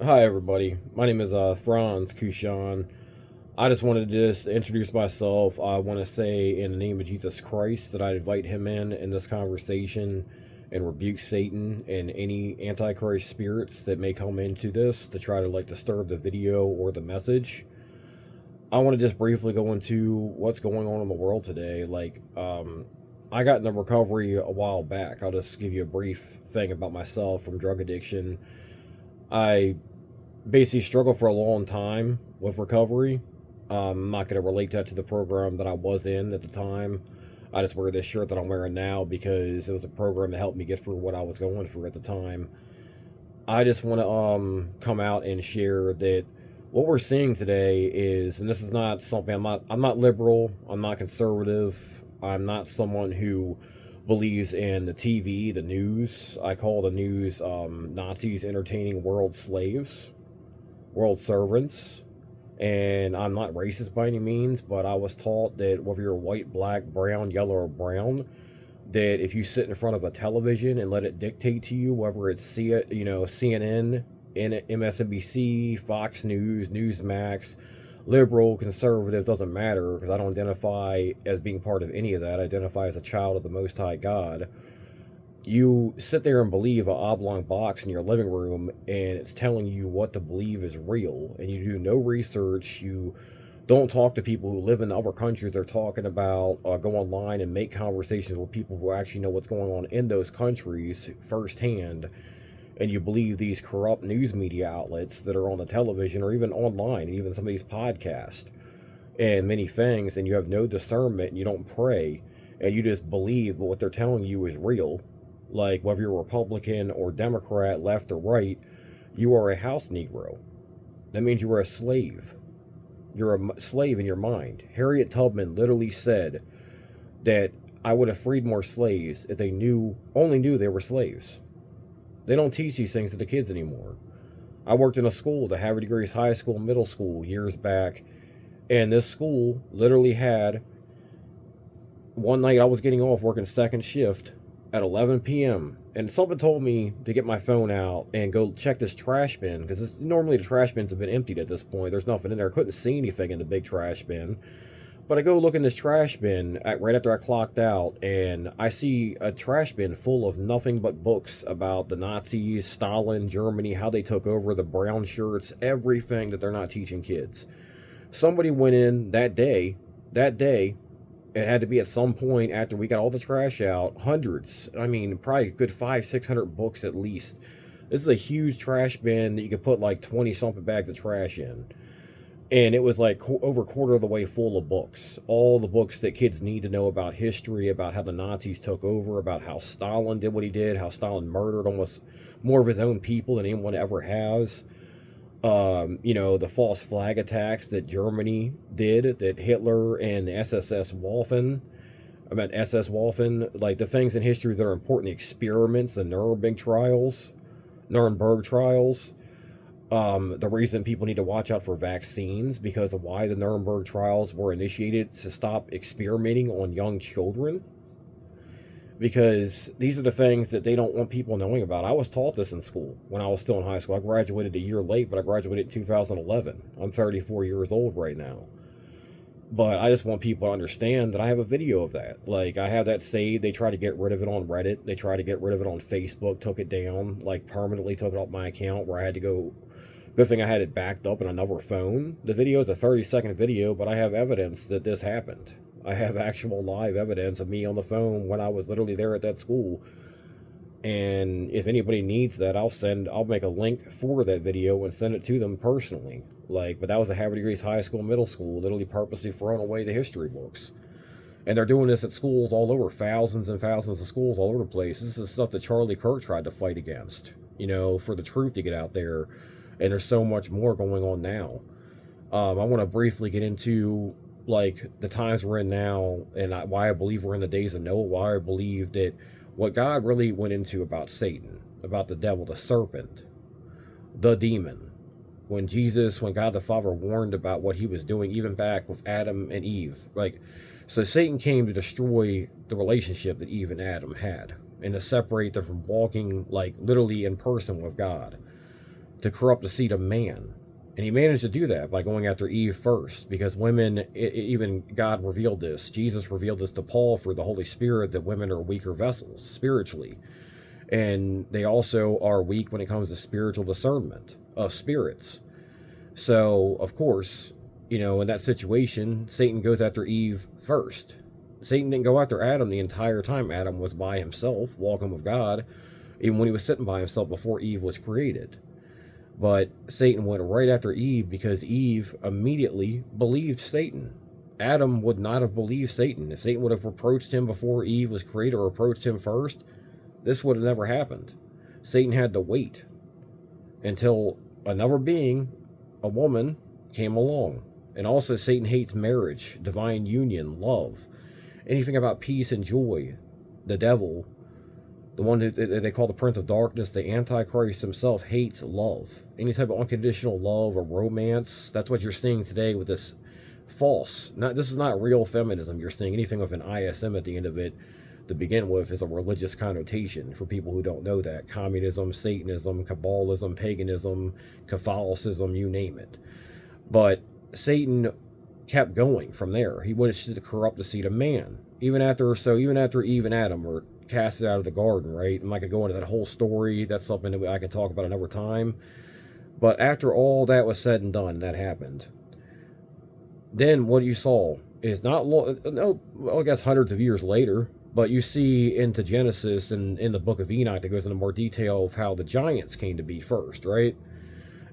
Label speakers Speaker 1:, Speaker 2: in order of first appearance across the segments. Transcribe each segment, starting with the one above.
Speaker 1: Hi, everybody. My name is Franz Kushan. I just wanted to just introduce myself. I want to say, in the name of Jesus Christ, that I invite him in this conversation and rebuke Satan and any antichrist spirits that may come into this to try to disturb the video or the message. I want to just briefly go into what's going on in the world today. I got into recovery a while back. I'll just give you a brief thing about myself from drug addiction. I basically struggled for a long time with recovery. I'm not going to relate that to the program that I was in at the time. I just wear this shirt that I'm wearing now because it was a program that helped me get through what I was going through at the time. I just want to come out and share that what we're seeing today is, and this is not something I'm not liberal, I'm not conservative, I'm not someone who believes in the TV, the news. I call the news Nazis entertaining world slaves, world servants. And I'm not racist by any means, but I was taught that whether you're white, black, brown, yellow, or brown, that if you sit in front of a television and let it dictate to you, whether it's CNN, MSNBC, Fox News, Newsmax, liberal, conservative, doesn't matter, because I don't identify as being part of any of that. I identify as a child of the Most High God. You sit there and believe an oblong box in your living room and it's telling you what to believe is real, and you do no research. You don't talk to people who live in other countries. They're talking about go online and make conversations with people who actually know what's going on in those countries firsthand, and you believe these corrupt news media outlets that are on the television or even online, and even some of these podcasts and many things, and you have no discernment, and you don't pray, and you just believe what they're telling you is real. Like, whether you're Republican or Democrat, left or right, you are a house Negro. That means you are a slave. You're a slave in your mind. Harriet Tubman literally said that I would have freed more slaves if they only knew they were slaves. They don't teach these things to the kids anymore. I worked in a school, the Havre de Grace High School, middle school, years back, and this school literally had, one night I was getting off working second shift at 11 p.m. and someone told me to get my phone out and go check this trash bin, because normally the trash bins have been emptied at this point. There's nothing in there. I couldn't see anything in the big trash bin. But I go look in this trash bin right after I clocked out, and I see a trash bin full of nothing but books about the Nazis, Stalin, Germany, how they took over, the brown shirts, everything that they're not teaching kids. Somebody went in that day, it had to be at some point after we got all the trash out, hundreds, I mean, probably a good 500-600 books at least. This is a huge trash bin that you could put like 20 something bags of trash in. And it was like over a quarter of the way full of books. All the books that kids need to know about history, about how the Nazis took over, about how Stalin did what he did, how Stalin murdered almost more of his own people than anyone ever has. The false flag attacks that Germany did, that Hitler and the SS Waffen, like the things in history that are important, the experiments, the Nuremberg trials, the reason people need to watch out for vaccines because of why the Nuremberg trials were initiated, to stop experimenting on young children, because these are the things that they don't want people knowing about. I was taught this in school when I was still in high school. I graduated a year late, but I graduated in 2011. I'm 34 years old right now. But I just want people to understand that I have a video of that. Like, I have that saved. They tried to get rid of it on Reddit. They tried to get rid of it on Facebook, took it down, like permanently took it off my account, where I had to go. Good thing I had it backed up in another phone. The video is a 30-second video, but I have evidence that this happened. I have actual live evidence of me on the phone when I was literally there at that school. And if anybody needs that, I'll make a link for that video and send it to them personally. But that was a Havre de Grace High School, middle school, literally purposely throwing away the history books. And they're doing this at schools all over, thousands and thousands of schools all over the place. This is stuff that Charlie Kirk tried to fight against, for the truth to get out there. And there's so much more going on now. I want to briefly get into the times we're in now, and why I believe we're in the days of Noah, why I believe that what God really went into about Satan, about the devil, the serpent, the demon, when God the Father warned about what he was doing, even back with Adam and Eve. So Satan came to destroy the relationship that Eve and Adam had, and to separate them from walking literally in person with God, to corrupt the seed of man. And he managed to do that by going after Eve first, because women, even God revealed this. Jesus revealed this to Paul through the Holy Spirit, that women are weaker vessels spiritually. And they also are weak when it comes to spiritual discernment of spirits. So, of course, in that situation, Satan goes after Eve first. Satan didn't go after Adam the entire time. Adam was by himself, walking with God, even when he was sitting by himself before Eve was created. But Satan went right after Eve because Eve immediately believed Satan. Adam would not have believed Satan. If Satan would have approached him before Eve was created, or approached him first, this would have never happened. Satan had to wait until another being, a woman, came along. And also, Satan hates marriage, divine union, love, anything about peace and joy. The devil, the one who they call the Prince of Darkness, the Antichrist himself, hates love. Any type of unconditional love or romance. That's what you're seeing today with this this is not real feminism. You're seeing anything with an ISM at the end of it to begin with is a religious connotation for people who don't know that. Communism, Satanism, Kabbalism, paganism, Catholicism, you name it. But Satan kept going from there. He wanted to corrupt the seed of man. Even after Eve and Adam were casted out of the garden, right? I'm not going to go into that whole story. That's something that I can talk about another time. But after all that was said and done, that happened. Then what you saw is I guess hundreds of years later, but you see into Genesis and in the book of Enoch that goes into more detail of how the giants came to be first, right?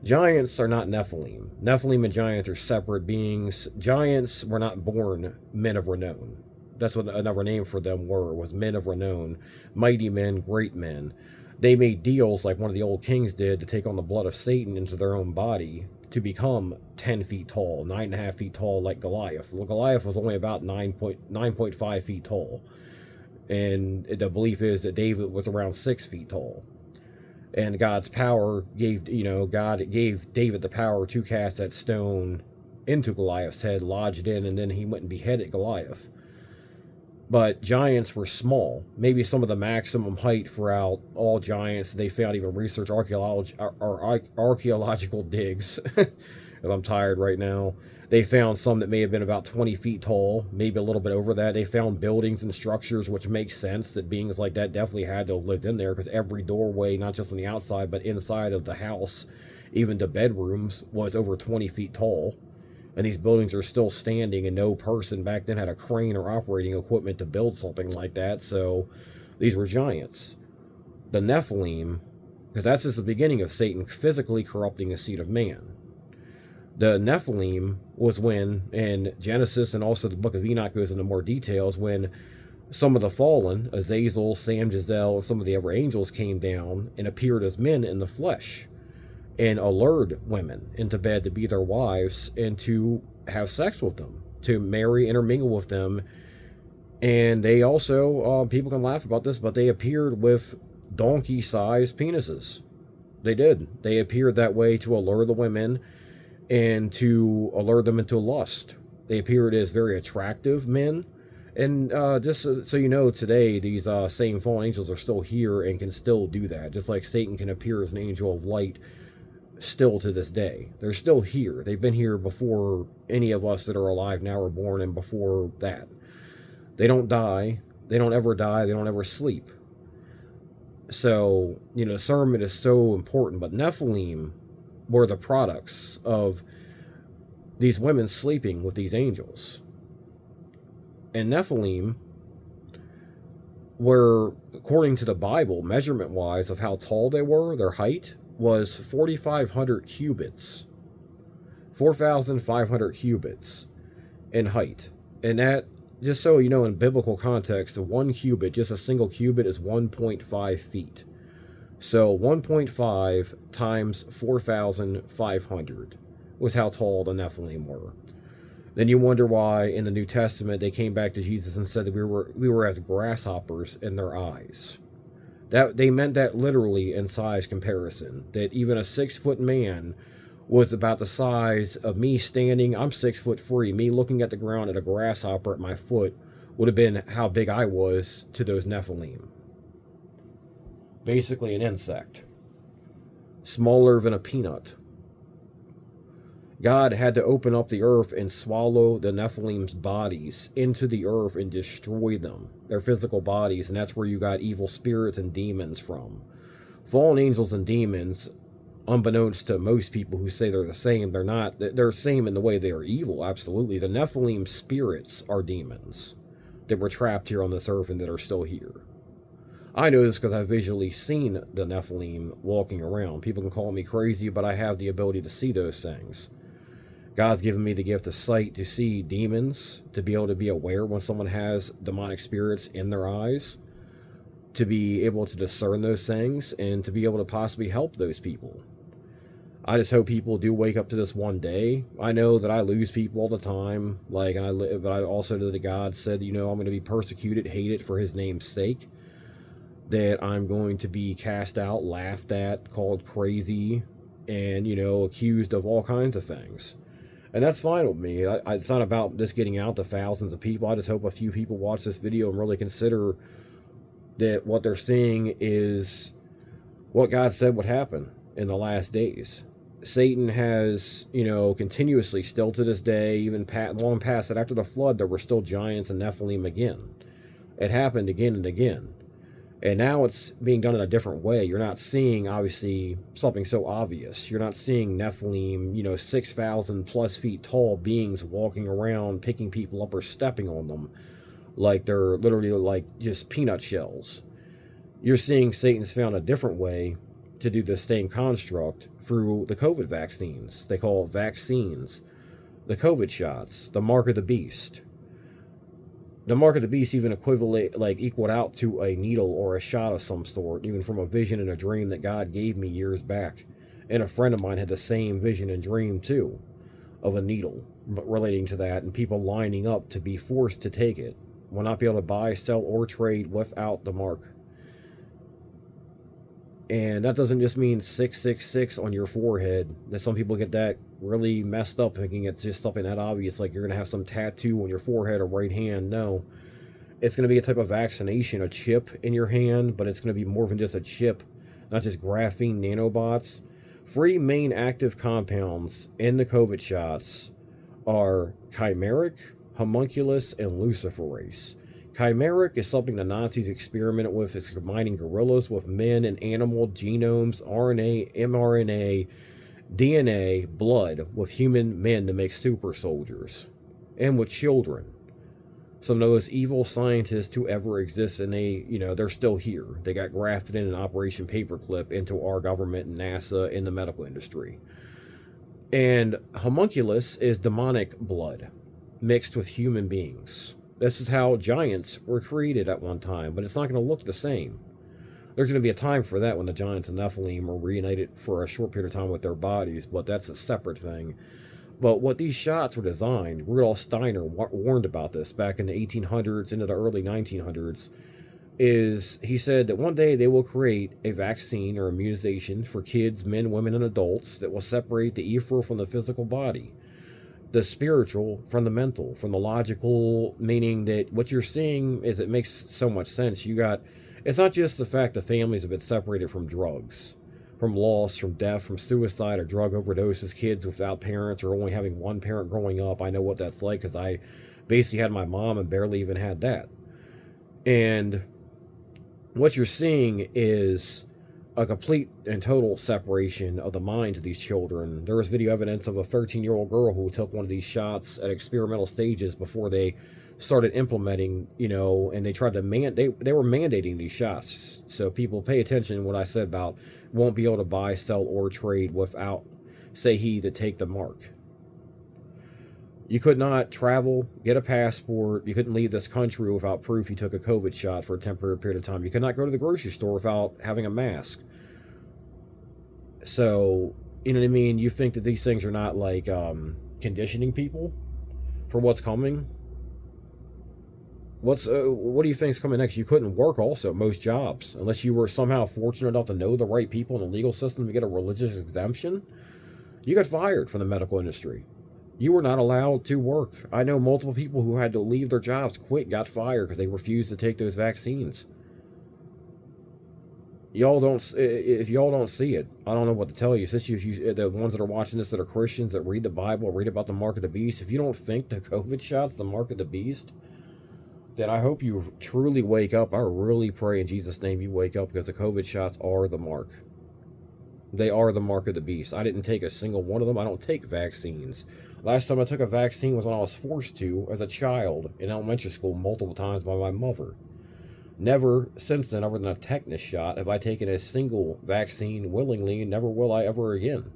Speaker 1: Giants are not Nephilim. Nephilim and giants are separate beings. Giants were not born men of renown. That's what another name for them was men of renown, mighty men, great men. They made deals like one of the old kings did to take on the blood of Satan into their own body to become 10 feet tall, 9.5 feet tall like Goliath. Well, Goliath was only about 9.5 feet tall. And the belief is that David was around 6 feet tall. And God's power God gave David the power to cast that stone into Goliath's head, lodged in, and then he went and beheaded Goliath. But giants were small. Maybe some of the maximum height throughout all giants they found, even research archaeological digs, because I'm tired right now. They found some that may have been about 20 feet tall, maybe a little bit over that. They found buildings and structures, which makes sense that beings like that definitely had to have lived in there, because every doorway, not just on the outside, but inside of the house, even the bedrooms, was over 20 feet tall. And these buildings are still standing, and no person back then had a crane or operating equipment to build something like that. So these were giants. The Nephilim, because that's just the beginning of Satan physically corrupting the seed of man. The Nephilim was when, in Genesis and also the book of Enoch goes into more details, when some of the fallen, Azazel, Sam, Giselle, some of the other angels came down and appeared as men in the flesh and allured women into bed to be their wives and to have sex with them, to marry, intermingle with them. And they also, people can laugh about this, but they appeared with donkey-sized penises. They did. They appeared that way to allure the women and to allure them into lust. They appeared as very attractive men. And just so you know, today, these same fallen angels are still here and can still do that. Just like Satan can appear as an angel of light still to this day. They're still here. They've been here before any of us that are alive now were born, and before that. They don't die. They don't ever die. They don't ever sleep. So, discernment is so important. But Nephilim were the products of these women sleeping with these angels. And Nephilim were, according to the Bible, measurement-wise of how tall they were, their height was 4,500 cubits. 4,500 cubits in height. And that, just so you know, in biblical context, one cubit, just a single cubit, is 1.5 feet. So 1.5 times 4,500 was how tall the Nephilim were. Then you wonder why in the New Testament they came back to Jesus and said that we were as grasshoppers in their eyes. That they meant that literally in size comparison. That even a 6-foot man was about the size of me standing. I'm 6'3". Me looking at the ground at a grasshopper at my foot would have been how big I was to those Nephilim. Basically an insect. smaller than a peanut. God had to open up the earth and swallow the Nephilim's bodies into the earth and destroy them, their physical bodies, and that's where you got evil spirits and demons from. Fallen angels and demons, unbeknownst to most people who say they're the same, they're not. They're the same in the way they are evil, absolutely. The Nephilim spirits are demons that were trapped here on this earth and that are still here. I know this because I've visually seen the Nephilim walking around. People can call me crazy, but I have the ability to see those things. God's given me the gift of sight to see demons, to be able to be aware when someone has demonic spirits in their eyes, to be able to discern those things, and to be able to possibly help those people. I just hope people do wake up to this one day. I know that I lose people all the time, but I also know that God said, I'm going to be persecuted, hated for his name's sake, that I'm going to be cast out, laughed at, called crazy, and, accused of all kinds of things. And that's fine with me. It's not about this getting out to thousands of people. I just hope a few people watch this video and really consider that what they're seeing is what God said would happen in the last days. Satan has, continuously, still to this day, even long past that, after the flood, there were still giants and Nephilim again. It happened again and again. And now it's being done in a different way. You're not seeing, obviously, something so obvious. You're not seeing Nephilim, 6,000 plus feet tall beings walking around, picking people up or stepping on them like they're literally like just peanut shells. You're seeing Satan's found a different way to do the same construct through the COVID vaccines. They call it vaccines. The COVID shots, the mark of the beast. The mark of the beast even equaled out to a needle or a shot of some sort, even from a vision and a dream that God gave me years back. And a friend of mine had the same vision and dream too, of a needle, but relating to that, and people lining up to be forced to take it. Will not be able to buy, sell, or trade without the mark. And that doesn't just mean 666 on your forehead. That some people get that really messed up, thinking it's just something that obvious, like you're going to have some tattoo on your forehead or right hand. No. It's going to be a type of vaccination, a chip in your hand, but it's going to be more than just a chip, not just graphene nanobots. 3 main active compounds in the COVID shots are chimeric, homunculus, and luciferase. Chimeric is something the Nazis experimented with, is combining gorillas with men and animal genomes, RNA, mRNA, DNA, blood with human men to make super soldiers, and with children. Some of those evil scientists who ever exist, and they're still here. They got grafted in Operation Paperclip into our government and NASA in the medical industry. And homunculus is demonic blood mixed with human beings. This is how giants were created at one time, but it's not going to look the same. There's going to be a time for that when the giants and Nephilim are reunited for a short period of time with their bodies, but that's a separate thing. But what these shots were designed, Rudolf Steiner warned about this back in the 1800s into the early 1900s, is he said that one day they will create a vaccine or immunization for kids, men, women, and adults that will separate the ethereal from the physical body, the spiritual from the mental, from the logical, meaning that what you're seeing is, it makes so much sense. It's not just the fact that families have been separated from drugs, from loss, from death, from suicide or drug overdoses, kids without parents or only having one parent growing up. I know what that's like because I basically had my mom and barely even had that. And what you're seeing is a complete and total separation of the minds of these children. There was video evidence of a 13-year-old girl who took one of these shots at experimental stages before they started implementing, and they tried to they were mandating these shots. So people pay attention to what I said about won't be able to buy, sell, or trade without, say he, to take the mark. You could not travel, get a passport. You couldn't leave this country without proof you took a COVID shot for a temporary period of time. You could not go to the grocery store without having a mask. So, you know what I mean? You think that these things are not like conditioning people for what's coming? What do you think is coming next? You couldn't work also most jobs unless you were somehow fortunate enough to know the right people in the legal system to get a religious exemption. You got fired from the medical industry. You were not allowed to work. I know multiple people who had to leave their jobs, quit, got fired because they refused to take those vaccines. If y'all don't see it, I don't know what to tell you. Especially if you, the ones that are watching this that are Christians that read the Bible, read about the mark of the beast. If you don't think the COVID shot's the mark of the beast, then I hope you truly wake up. I really pray in Jesus' name you wake up, because the COVID shots are the mark. They are the mark of the beast. I didn't take a single one of them. I don't take vaccines. Last time I took a vaccine was when I was forced to as a child in elementary school multiple times by my mother. Never since then, other than a tetanus shot, have I taken a single vaccine willingly, and never will I ever again.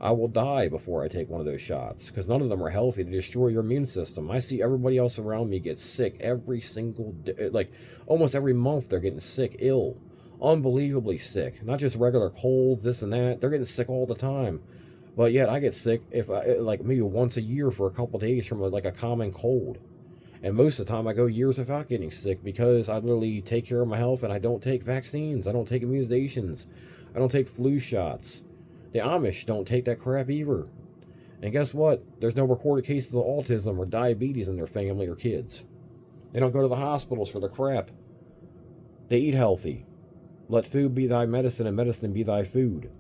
Speaker 1: I will die before I take one of those shots, because none of them are healthy. They destroy your immune system. I see everybody else around me get sick every single day. Like, almost every month they're getting sick, ill. Unbelievably sick. Not just regular colds, this and that. They're getting sick all the time. But yet I get sick like maybe once a year for a couple days from like a common cold. And most of the time I go years without getting sick, because I literally take care of my health and I don't take vaccines. I don't take immunizations. I don't take flu shots. The Amish don't take that crap either. And guess what? There's no recorded cases of autism or diabetes in their family or kids. They don't go to the hospitals for the crap. They eat healthy. Let food be thy medicine and medicine be thy food.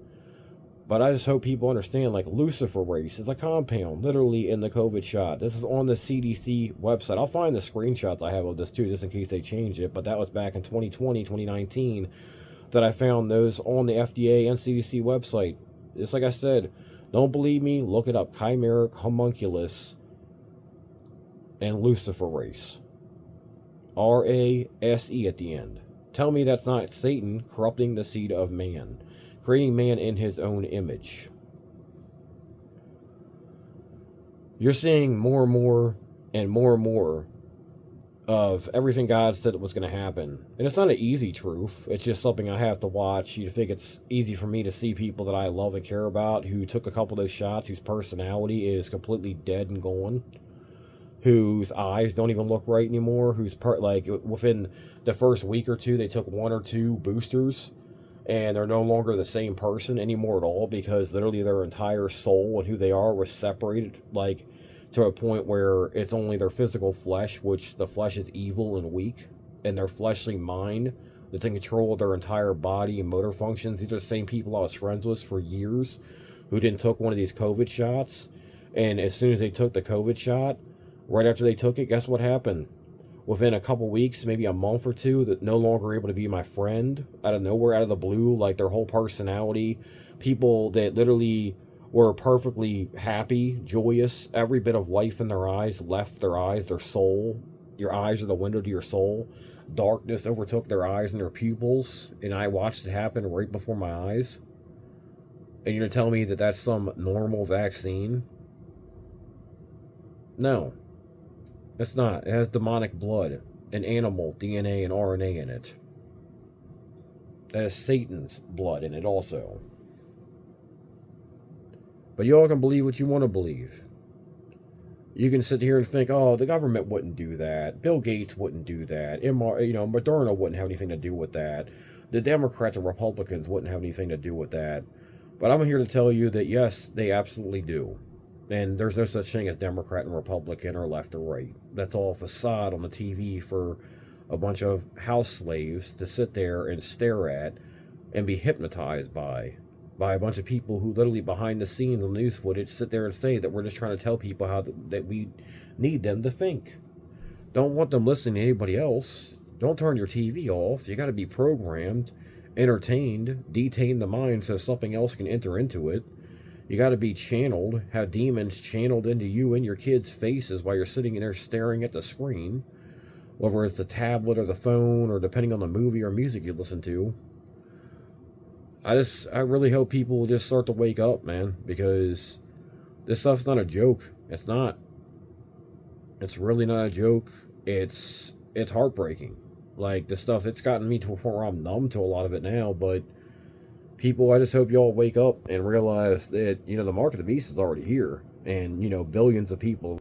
Speaker 1: But I just hope people understand, like, luciferase is a compound literally in the COVID shot. This is on the CDC website. I'll find the screenshots I have of this too, just in case they change it. But that was back in 2020, 2019 that I found those on the FDA and CDC website. Just like I said, don't believe me, look it up. Chimeric homunculus and luciferase. RASE at the end. Tell me that's not Satan corrupting the seed of man, creating man in his own image. You're seeing more and more and more and more of everything God said was going to happen. And it's not an easy truth. It's just something I have to watch. You think it's easy for me to see people that I love and care about who took a couple of those shots, whose personality is completely dead and gone, whose eyes don't even look right anymore, who's like within the first week or two, they took 1 or 2 boosters and they're no longer the same person anymore at all, because literally their entire soul and who they are was separated, like to a point where it's only their physical flesh, which the flesh is evil and weak, and their fleshly mind that's in control of their entire body and motor functions. These are the same people I was friends with for years who didn't took one of these COVID shots. And as soon as they took the COVID shot, right after they took it, guess what happened? Within a couple weeks, maybe a month or two, that no longer able to be my friend, out of nowhere, out of the blue, like their whole personality, people that literally were perfectly happy, joyous, every bit of life in their eyes left their eyes, their soul. Your eyes are the window to your soul. Darkness overtook their eyes and their pupils, and I watched it happen right before my eyes. And you're telling me that that's some normal vaccine? No. It's not. It has demonic blood and animal DNA and RNA in it. It has Satan's blood in it also. But y'all can believe what you want to believe. You can sit here and think, oh, the government wouldn't do that. Bill Gates wouldn't do that. Moderna wouldn't have anything to do with that. The Democrats and Republicans wouldn't have anything to do with that. But I'm here to tell you that, yes, they absolutely do. And there's no such thing as Democrat and Republican or left or right. That's all a facade on the TV for a bunch of house slaves to sit there and stare at and be hypnotized by a bunch of people who literally behind the scenes on news footage sit there and say that we're just trying to tell people how that we need them to think. Don't want them listening to anybody else. Don't turn your TV off. You got to be programmed, entertained, detain the mind so something else can enter into it. You got to be channeled, have demons channeled into you and your kids' faces while you're sitting in there staring at the screen, whether it's the tablet or the phone or depending on the movie or music you listen to. I really hope people will just start to wake up, man, because this stuff's not a joke. It's not. It's really not a joke. It's heartbreaking. Like, the stuff, it's gotten me to a point where I'm numb to a lot of it now, but people, I just hope y'all wake up and realize that, the mark of the beast is already here, and, billions of people